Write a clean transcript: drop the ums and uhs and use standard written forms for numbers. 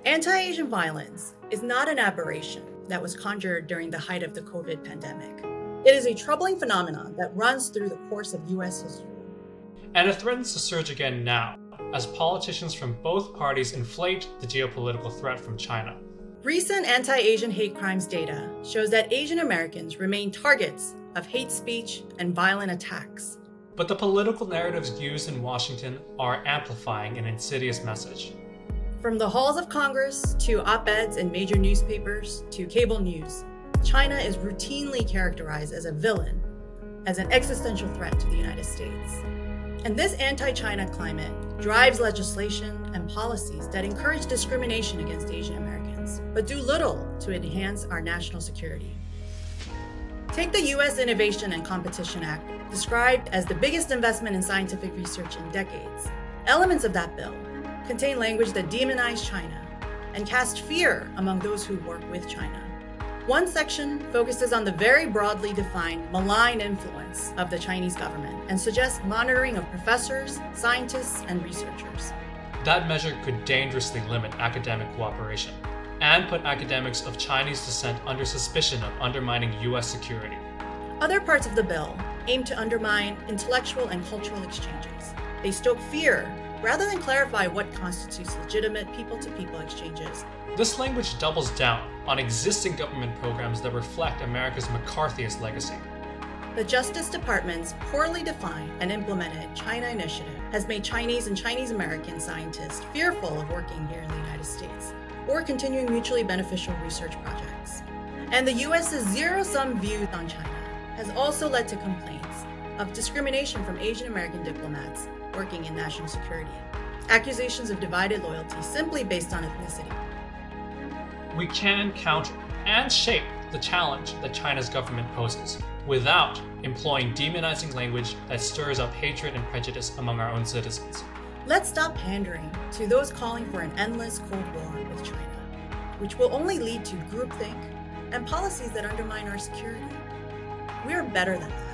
Anti-Asian violence is not an aberration that was conjured during the height of the COVID pandemic. It is a troubling phenomenon that runs through the course of US history. And it threatens to surge again now, as politicians from both parties inflate the geopolitical threat from China. Recent anti-Asian hate crimes data shows that Asian Americans remain targets of hate speech and violent attacks. But the political narratives used in Washington are amplifying an insidious message. From the halls of Congress to op-eds in major newspapers to cable news, China is routinely characterized as a villain, as an existential threat to the United States. And this anti-China climate drives legislation and policies that encourage discrimination against Asian Americans, but do little to enhance our national security. Take the U.S. Innovation and Competition Act, described as the biggest investment in scientific research in decades. Elements of that bill contain language that demonize China and cast fear among those who work with China. One section focuses on the very broadly defined malign influence of the Chinese government and suggests monitoring of professors, scientists, and researchers. That measure could dangerously limit academic cooperation and put academics of Chinese descent under suspicion of undermining U.S. security. Other parts of the bill aim to undermine intellectual and cultural exchanges. They stoke fear rather than clarify what constitutes legitimate people-to-people exchanges. This language doubles down on existing government programs that reflect America's McCarthyist legacy. The Justice Department's poorly defined and implemented China Initiative has made Chinese and Chinese American scientists fearful of working here in the United States or continuing mutually beneficial research projects. And the U.S.'s zero-sum view on China has also led to complaints of discrimination from Asian American diplomats working in national security, accusations of divided loyalty simply based on ethnicity. We can counter and shape the challenge that China's government poses without employing demonizing language that stirs up hatred and prejudice among our own citizens. Let's stop pandering to those calling for an endless Cold War with China, which will only lead to groupthink and policies that undermine our security. We are better than that.